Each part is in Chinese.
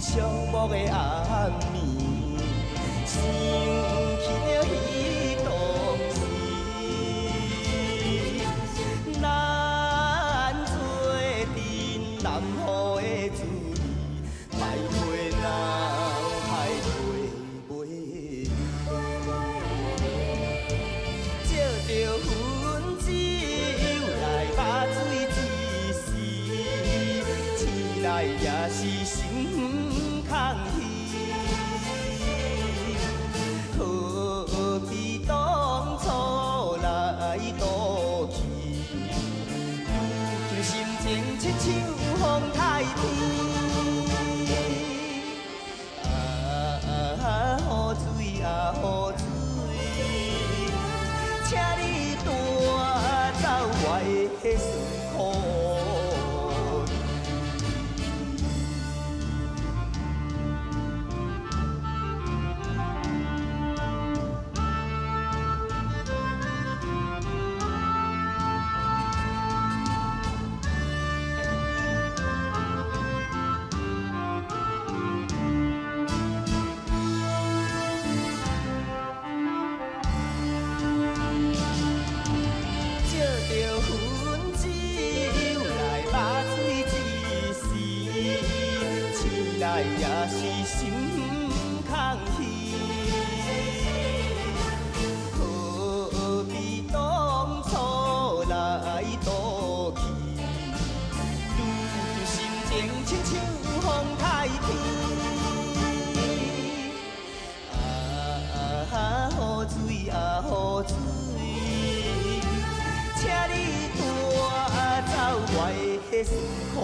寂寞的暗暝，想起了彼当时，咱做阵南雨的滋味，徘徊闹，徘徊袂离，借着温酒来把醉一时，醒来也是心。空虚，何必当初来赌气？如今心情亲像风太偏。啊，雨水啊，雨水，请你带走我的酸苦。也是心空虚，何必当初来赌气？如今心情亲像风太偏。啊，雨水啊，雨水，请你带走我的酸苦。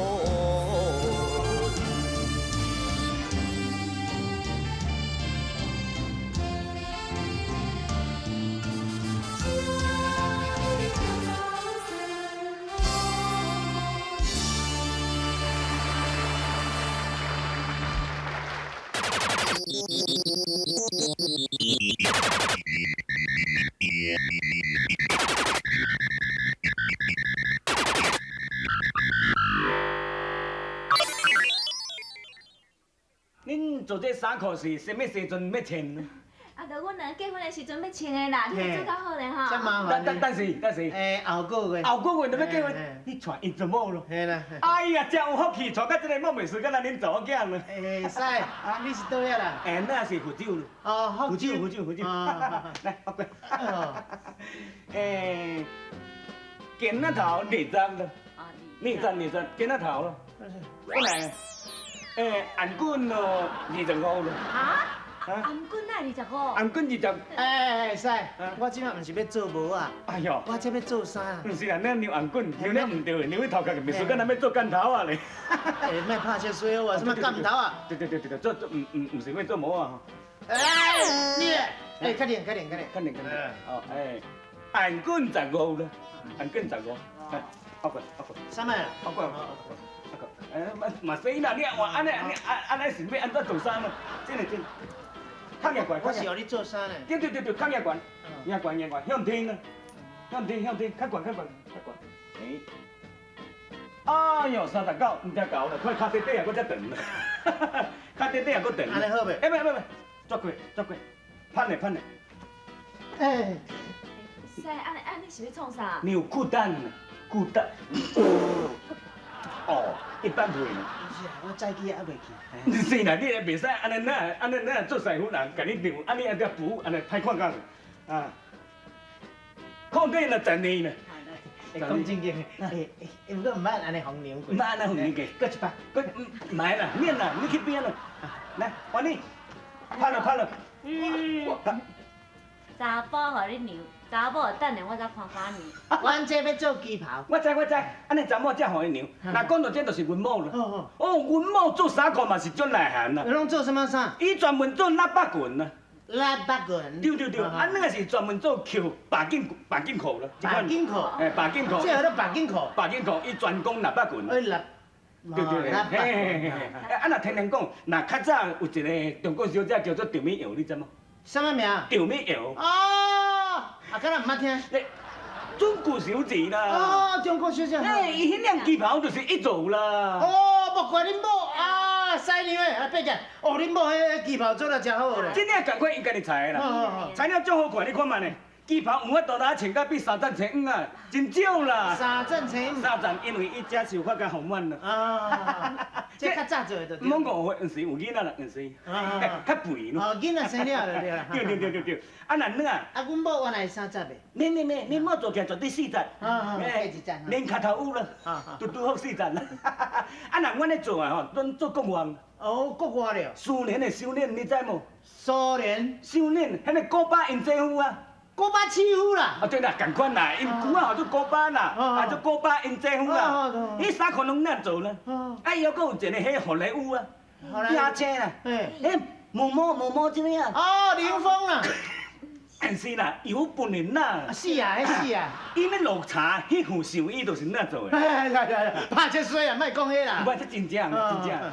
恁做这衫裤是什么时阵要穿呢？啊，着阮两个结婚的时阵要穿的啦，你会做较好咧吼。真麻烦呢。但是，后个月。后个月就要结婚，你带因做某咯？嘿啦。哎呀，真有福气，带到这个某袂输，敢若恁查某囝呢？会使，你是倒遐啦？那是福州咯。哦，福州。来，我过。剪那头2张的，2张，剪那头咯。过来。按棍咯，25咯。啊？按棍哪25？按棍20。使，我即摆毋是要做无啊。哎哟，我这要做衫。毋是啊，咱扭按棍，扭了毋对，扭去头壳个秘书，敢若要做干头啊咧。莫拍这水话，什么干头啊？对，做毋是要做模啊。你，快点。哦，按棍15咯，按棍15。我过。啥物？我过。嘛死啦！你话安尼是要安怎做衫咯？真，较硬悬。我是让你做衫嘞。对，较硬悬，向天啊，向天，较悬。哎呦，39，唔听够啦，看脚底底啊，搁遮长啦，脚底底啊搁长。安尼好袂？袂，抓过，盼嘞。使安尼是要创啥？你有裤蛋啊？裤蛋。哦，一般配呢。是啊，我早起还袂去。是啦，你也袂使安尼做师傅人，甲你量，安尼一条布，安尼歹看甲啊。裤底若10年呢。讲正经的，不过唔捌安尼红娘过。唔捌安尼红娘过，搁一摆，唔买啦，免啦，你去边啦？来，换你，拍了。查甫互你量，查某等下我再看你。阮这要做旗袍。我知，安尼查某才互伊量。若讲到这，就是云某咯。哦，云某做衫裤嘛是足内行啦。你拢做什么衫？伊专门做喇叭裙啦。腊八棍。对，啊那个是专门做扣白金裤咯。白金裤。白金裤。这叫做白金裤。白金裤，伊专攻腊八棍。对，腊八棍。啊，若听人讲，若较早有一个中国小姐叫做赵美瑶，你知吗？什么名？赵美瑶。哦，啊，敢若唔捌听。中国小姐啦。哦，中国小姐。伊迄辆旗袍就是一组啦。哦，莫怪恁某啊，犀利诶，啊，八姐，哦，恁某迄旗袍做得真好咧。真正赶快伊家己裁的啦。材料足好看，你看嘛呢？旗袍有法度啦，穿到比3,100啊，真少啦。3,100。3,000，因为伊遮是有法甲丰满啦。啊，这较早做的。唔好5岁，是有囡仔啦，是。较肥咯。哦，囡仔生了就对啦。对。啊，男的啊。啊，阮某原来30的。免，恁某做起来绝对40。连脚头有啦。拄好40啦。啊，若阮咧做啊吼，咱做国外。哦，国外了。苏联的修炼，你知无？苏联。修炼，迄个古巴因政府啊。古巴欺负啦！啊对啦，共款啦，因古啊做古巴啦，啊做古巴因政府啦，迄衫裤拢咱做啦。啊，又搁有一个迄荷里乌啊，亚青啦，迄毛毛这个啊。哦，林峰啦。是啦，有本人啦。是啊，迄是啊。伊咧绿茶，迄副寿衣就是咱做的。拍这水啊，莫讲迄啦。不，这真正，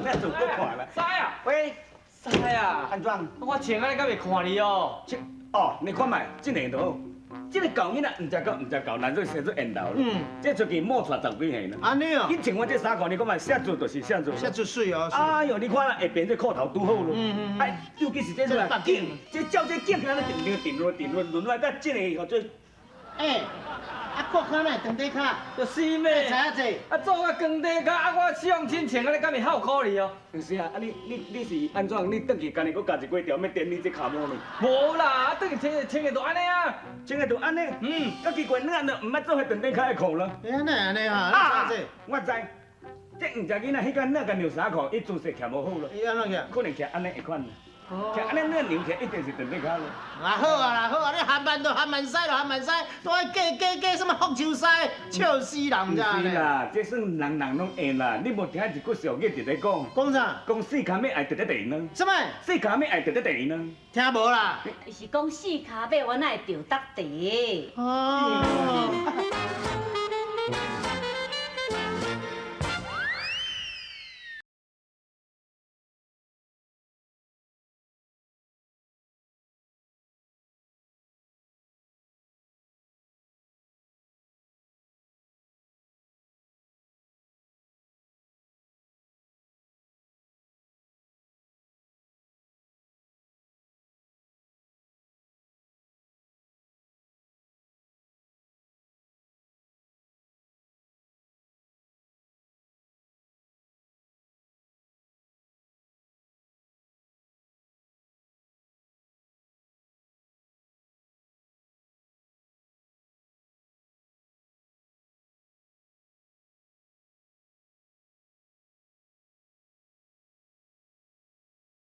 咱做够看啦。师啊，喂，师啊，安怎？我穿安尼敢袂看你哦？哦，你看卖，这个都好。这个狗囡仔唔食狗，难做生做缘投咯。这出去摸出10几岁了。安尼哦。伊穿我这衫裤，你看卖，写做就是写做。写做水哦。哎呦，你看下边这裤头拄好咯。哎，尤其是这个颈，这照这颈安尼定落来，甲这个叫做。哎，啊，裤脚呢？长底脚。就是咩？知影者。啊，做个光底脚，啊，我相亲穿安尼敢会好可哩哦？是啊，啊你是安怎？你转去干日搁加一几条，要垫你这脚毛呢？无啦，等于穿个都安尼啊。穿个就安尼。较奇怪，咱就唔捌做迄长底脚的裤咯。安尼哈？啊，我知。这唔知囡仔迄间那间尿衫裤，伊姿势徛无好咯。伊安怎徛？可能徛安尼一款。徛安尼那牛徛一定是长底脚咯。啊好啊，你含慢就含慢使，都爱加什么福州狮，笑死人咋是啦，这算人拢会啦。你无听一句俗语直咧讲？讲啥？讲四脚尾爱直咧地呢。什么？四脚尾爱直咧地呢？听无啦？是讲四脚尾我哪会着得地？哦。